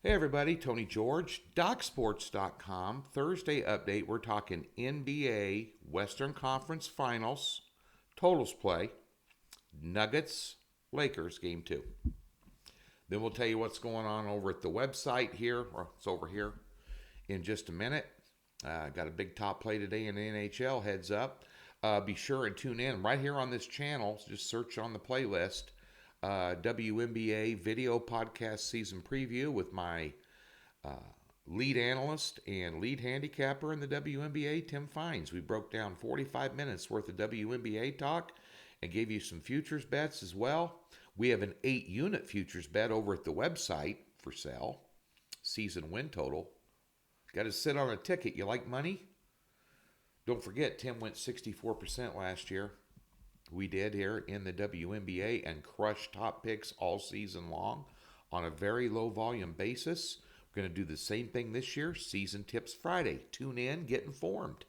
Hey everybody, Tony George, DocSports.com. Thursday update. We're talking NBA Western Conference Finals, totals play, Nuggets, Lakers, game two. Then we'll tell you what's going on over at the website here, or it's over here in just a minute. Got a big top play today in the NHL, heads up. Be sure and tune in right here on this channel. Just search on the playlist. WNBA video podcast season preview with my lead analyst and lead handicapper in the WNBA, Tim Fines. We broke down 45 minutes worth of WNBA talk and gave you some futures bets as well. We have an 8-unit futures bet over at the website for sale. Season win total. Got to sit on a ticket. You like money? Don't forget, Tim went 64% last year. We did here in the WNBA and crushed top picks all season long on a very low volume basis. We're going to do the same thing this year. Season Tips Friday. Tune in, get informed.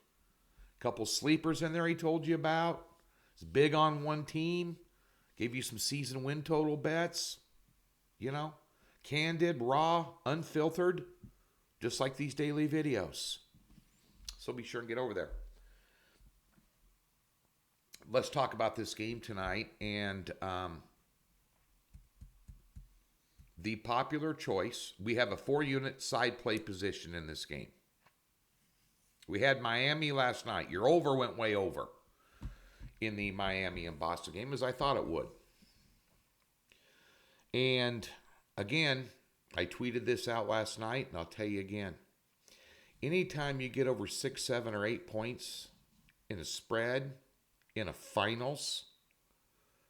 Couple sleepers in there he told you about. It's big on one team. Gave you some season win total bets. You know, candid, raw, unfiltered, just like these daily videos. So be sure and get over there. Let's talk about this game tonight and the popular choice. We have a 4-unit side play position in this game. We had Miami last night. Your over went way over in the Miami and Boston game, as I thought it would. And again, I tweeted this out last night, and I'll tell you again. Anytime you get over 6, 7, or 8 points in a spread, in a finals,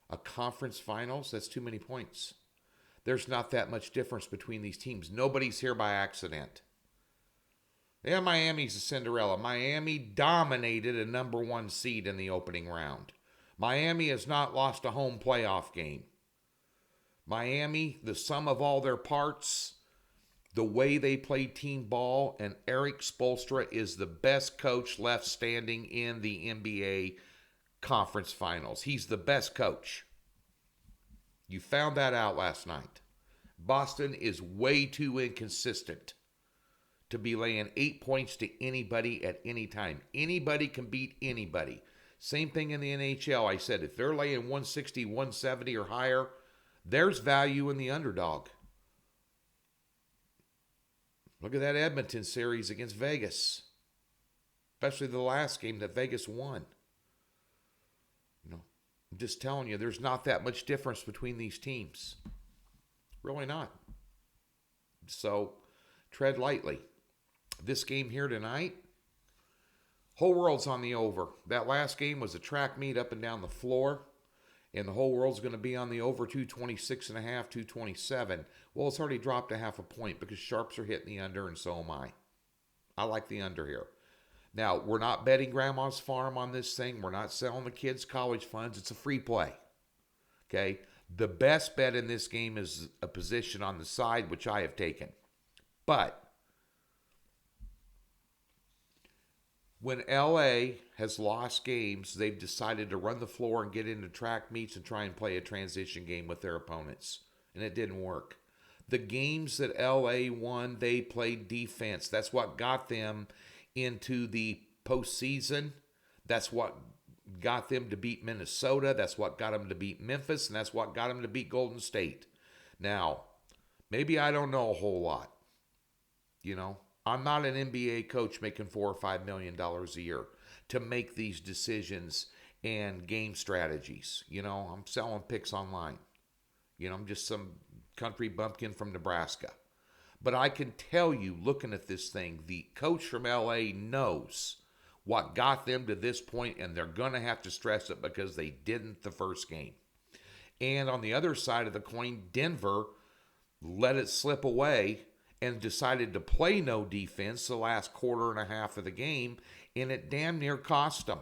a conference finals, that's too many points. There's not that much difference between these teams. Nobody's here by accident. Yeah, Miami's a Cinderella. Miami dominated a number 1 seed in the opening round. Miami has not lost a home playoff game. Miami, the sum of all their parts, the way they play team ball, and Erik Spoelstra is the best coach left standing in the NBA conference finals. He's the best coach. You found that out last night. Boston is way too inconsistent to be laying 8 points to anybody at any time. Anybody can beat anybody. Same thing in the NHL. I said if they're laying 160, 170 or higher, there's value in the underdog. Look at that Edmonton series against Vegas. Especially the last game that Vegas won. I'm just telling you, there's not that much difference between these teams. Really not. So, tread lightly. This game here tonight, whole world's on the over. That last game was a track meet up and down the floor, and the whole world's going to be on the over 226.5, 227. Well, it's already dropped a half a point because sharps are hitting the under, and so am I. I like the under here. Now, we're not betting Grandma's Farm on this thing. We're not selling the kids' college funds. It's a free play. Okay? The best bet in this game is a position on the side, which I have taken. But when LA has lost games, they've decided to run the floor and get into track meets and try and play a transition game with their opponents. And it didn't work. The games that LA won, they played defense. That's what got them into the postseason. That's what got them to beat Minnesota. That's what got them to beat Memphis. And that's what got them to beat Golden State. Now, maybe I don't know a whole lot. You know, I'm not an NBA coach making $4 or $5 million a year to make these decisions and game strategies. You know, I'm selling picks online. You know, I'm just some country bumpkin from Nebraska. But I can tell you, looking at this thing, the coach from LA knows what got them to this point, and they're going to have to stress it because they didn't the first game. And on the other side of the coin, Denver let it slip away and decided to play no defense the last quarter and a half of the game, and it damn near cost them.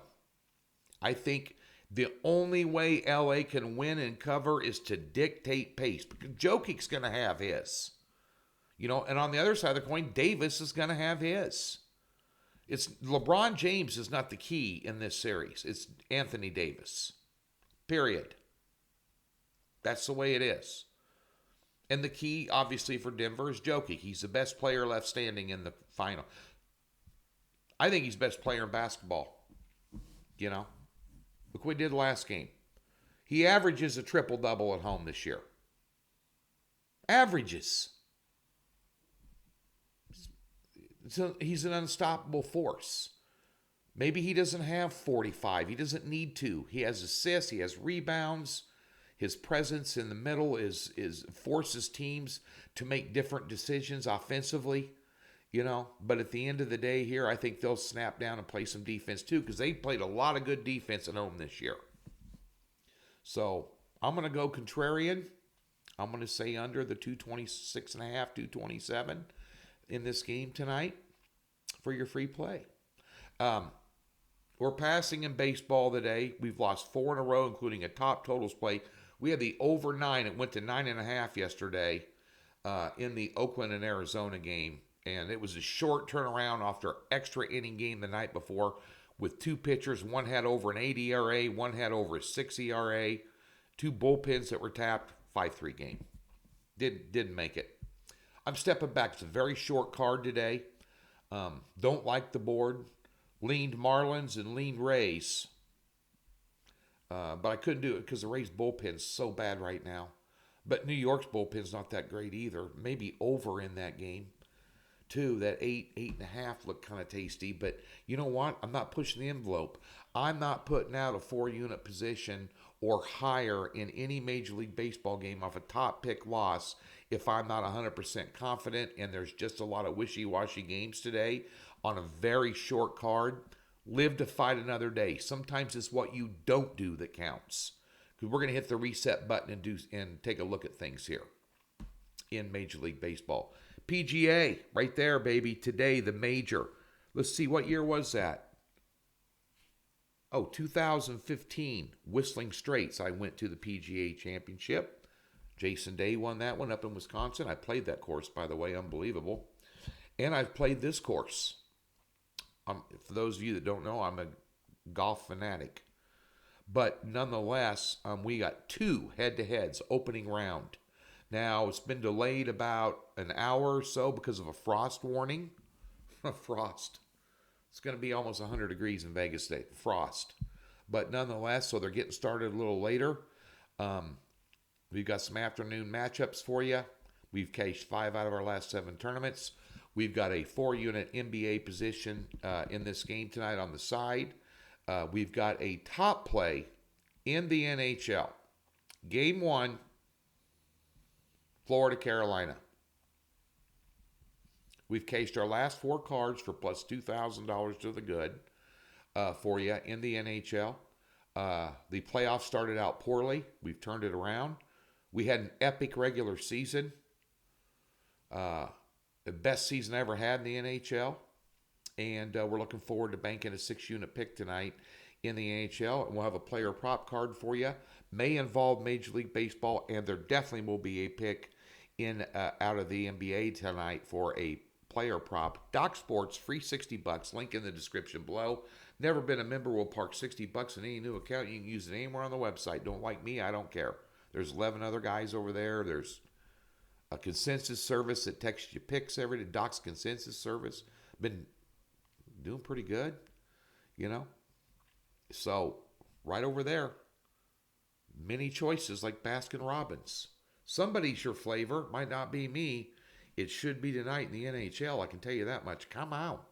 I think the only way LA can win and cover is to dictate pace, because Jokic's going to have his. You know, and on the other side of the coin, Davis is going to have his. It's LeBron James is not the key in this series. It's Anthony Davis. Period. That's the way it is. And the key, obviously, for Denver is Jokic. He's the best player left standing in the final. I think he's best player in basketball. You know, look what he did last game. He averages a triple-double at home this year. Averages. So he's an unstoppable force. Maybe he doesn't have 45. He doesn't need to. He has assists. He has rebounds. His presence in the middle is forces teams to make different decisions offensively, you know. But at the end of the day here, I think they'll snap down and play some defense too, because they played a lot of good defense at home this year. So I'm going to go contrarian. I'm going to say under the 226.5, 227 in this game tonight for your free play. We're passing in baseball today. We've lost 4 in a row, including a top totals play. We had the over 9. It went to 9.5 yesterday in the Oakland and Arizona game. And it was a short turnaround after extra inning game the night before with 2 pitchers. One had over an 8 ERA. One had over a 6 ERA. 2 bullpens that were tapped. 5-3 game. Didn't make it. I'm stepping back. It's a very short card today. Don't like the board. Leaned Marlins and leaned Rays. But I couldn't do it because the Rays' bullpen's so bad right now. But New York's bullpen's not that great either. Maybe over in that game, too. That 8.5 looked kind of tasty. But you know what? I'm not pushing the envelope. I'm not putting out a 4-unit position or higher in any Major League Baseball game off a top pick loss if I'm not 100% confident and there's just a lot of wishy-washy games today on a very short card. Live to fight another day. Sometimes it's what you don't do that counts. Because we're going to hit the reset button and take a look at things here in Major League Baseball. PGA, right there, baby. Today, the major. Let's see, what year was that? Oh, 2015. Whistling Straits. I went to the PGA Championship. Jason Day won that one up in Wisconsin. I played that course, by the way. Unbelievable. And I've played this course. For those of you that don't know, I'm a golf fanatic. But nonetheless, we got 2 head-to-heads opening round. Now, it's been delayed about an hour or so because of a frost warning. Frost. It's going to be almost 100 degrees in Vegas today. Frost. But nonetheless, so they're getting started a little later. We've got some afternoon matchups for you. We've cashed 5 out of our last 7 tournaments. We've got a 4-unit NBA position in this game tonight on the side. We've got a top play in the NHL. Game 1, Florida, Carolina. We've cashed our last 4 cards for plus $2,000 to the good for you in the NHL. The playoffs started out poorly. We've turned it around. We had an epic regular season. The best season I ever had in the NHL. And we're looking forward to banking a 6-unit pick tonight in the NHL. And we'll have a player prop card for you. May involve Major League Baseball. And there definitely will be a pick in out of the NBA tonight for a player prop. Doc Sports, free $60. Link in the description below. Never been a member, will park $60 in any new account. You can use it anywhere on the website. Don't like me, I don't care. There's 11 other guys over there. There's a consensus service that texts you picks every day. Doc's consensus service. Been doing pretty good, you know. So, right over there, many choices like Baskin Robbins. Somebody's your flavor. Might not be me. It should be tonight in the NHL. I can tell you that much. Come out.